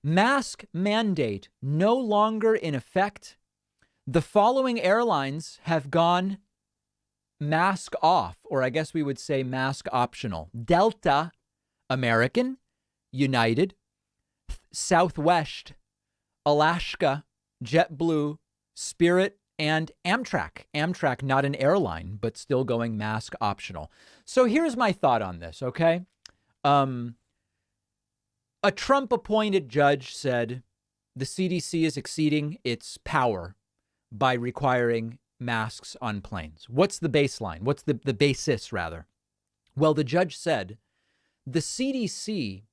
Mask mandate no longer in effect. The following airlines have gone mask off, or I guess we would say mask optional: Delta, American, United, Southwest, Alaska, JetBlue, Spirit, and Amtrak. Amtrak, not an airline, but still going mask optional. So here's my thought on this, okay? A Trump-appointed judge said the CDC is exceeding its power by requiring masks on planes. What's the baseline? What's the basis, rather? Well, the judge said the CDC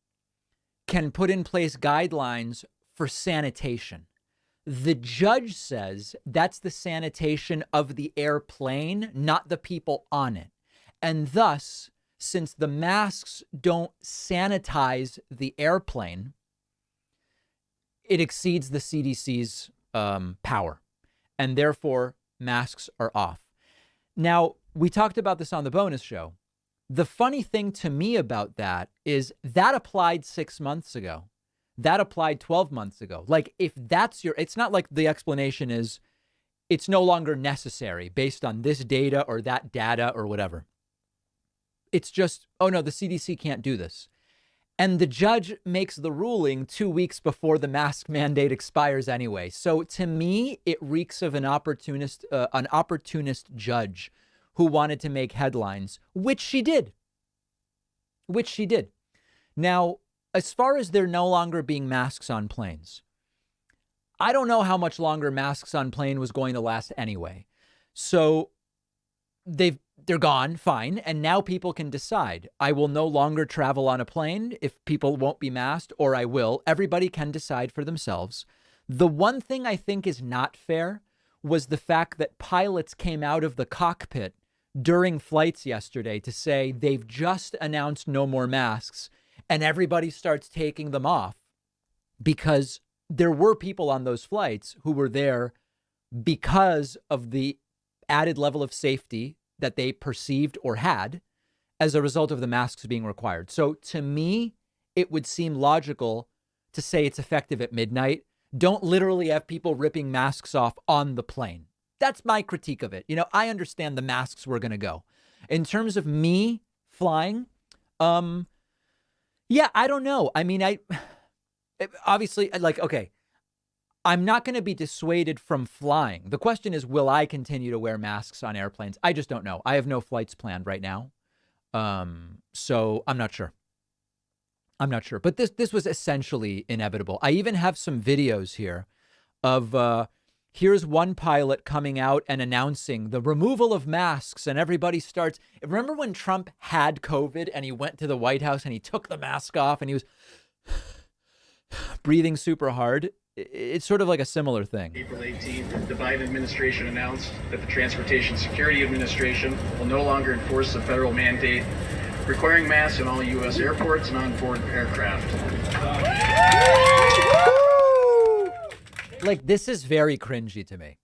can put in place guidelines for sanitation. The judge says that's the sanitation of the airplane, not the people on it. And thus, since the masks don't sanitize the airplane, it exceeds the CDC's power. And therefore, masks are off. Now, we talked about this on the bonus show. The funny thing to me about that is that applied 6 months ago. That applied 12 months ago. Like, if that's it's not like the explanation is it's no longer necessary based on this data or that data or whatever. It's just, oh no, the CDC can't do this. And the judge makes the ruling 2 weeks before the mask mandate expires anyway. So to me, it reeks of an opportunist judge who wanted to make headlines, which she did. Now, as far as there no longer being masks on planes, I don't know how much longer masks on plane was going to last anyway. So they're gone, fine. And now people can decide. I will no longer travel on a plane if people won't be masked, or I will. Everybody can decide for themselves. The one thing I think is not fair was the fact that pilots came out of the cockpit during flights yesterday to say they've just announced no more masks, and everybody starts taking them off because there were people on those flights who were there because of the added level of safety that they perceived or had as a result of the masks being required. So to me, it would seem logical to say it's effective at midnight. Don't literally have people ripping masks off on the plane. That's my critique of it. You know, I understand the masks were going to go. In terms of me flying, yeah, I don't know. I mean, obviously, like, okay, I'm not going to be dissuaded from flying. The question is, will I continue to wear masks on airplanes? I just don't know. I have no flights planned right now. So I'm not sure. But this was essentially inevitable. I even have some videos here of here's one pilot coming out and announcing the removal of masks, and everybody starts. Remember when Trump had COVID and he went to the White House and he took the mask off and he was breathing super hard? It's sort of like a similar thing. April 18th, the Biden administration announced that the Transportation Security Administration will no longer enforce the federal mandate requiring masks in all U.S. airports and on-board aircraft. Like, this is very cringy to me.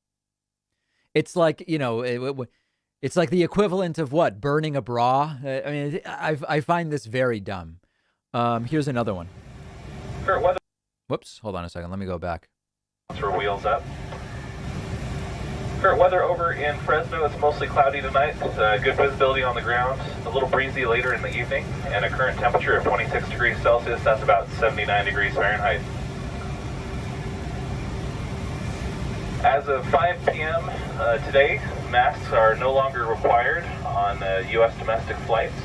It's like, you know, it's like the equivalent of what? Burning a bra? I mean, I find this very dumb. Here's another one. Whoops, hold on a second. Let me go back. For wheels up. Current weather over in Fresno, it's mostly cloudy tonight. Good visibility on the ground, a little breezy later in the evening, and a current temperature of 26 degrees Celsius. That's about 79 degrees Fahrenheit. As of 5 p.m. Today, masks are no longer required on U.S. domestic flights.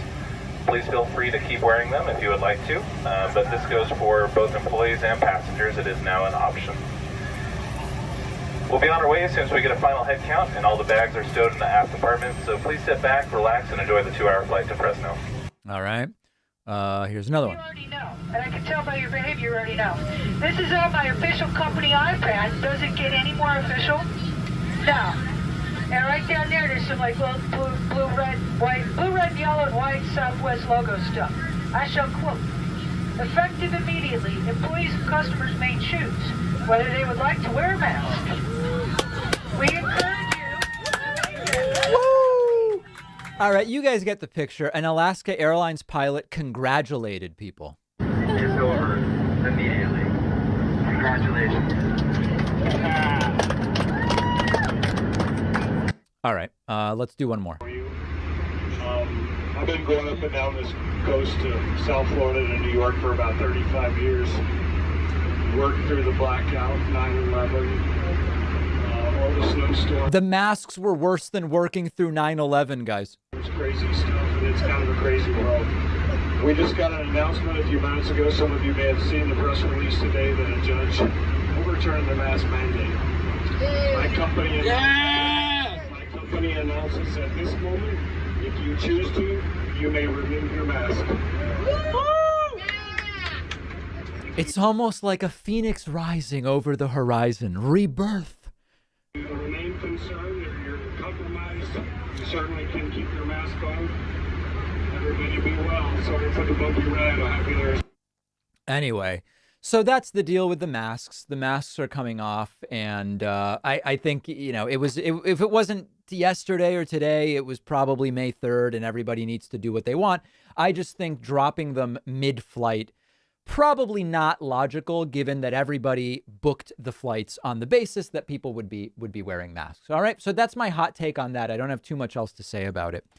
Please feel free to keep wearing them if you would like to, but this goes for both employees and passengers. It is now an option. We'll be on our way as soon as we get a final head count, and all the bags are stowed in the aft compartment, so please sit back, relax, and enjoy the 2-hour flight to Fresno. All right. Here's another one. You already know, and I can tell by your behavior you already know. This is on my official company iPad. Does it get any more official? No. And right down there, there's some like little blue, red, yellow, and white Southwest logo stuff. I shall quote, effective immediately, employees and customers may choose whether they would like to wear a mask. We encourage you to make it. Woo! All right, you guys get the picture. An Alaska Airlines pilot congratulated people. Is over immediately. Congratulations. All right, let's do one more. I've been going up and down this coast to South Florida to New York for about 35 years. Worked through the blackout, 9/11, all the snowstorms. The masks were worse than working through 9/11, guys. It's crazy stuff, and it's kind of a crazy world. We just got an announcement a few minutes ago. Some of you may have seen the press release today that a judge overturned the mask mandate. My company announces at this moment, if you choose to, you may remove your mask. It's almost like a phoenix rising over the horizon. Rebirth. Remain concerned. If you're compromised, you certainly can keep your mask on. Everybody be well. Sorry for the bumpy ride. I'll have you there. Anyway, so that's the deal with the masks. The masks are coming off, and I think, you know, if it wasn't yesterday or today, it was probably May 3rd, and everybody needs to do what they want. I just think dropping them mid-flight, probably not logical, given that everybody booked the flights on the basis that people would be wearing masks. All right, so that's my hot take on that. I don't have too much else to say about it.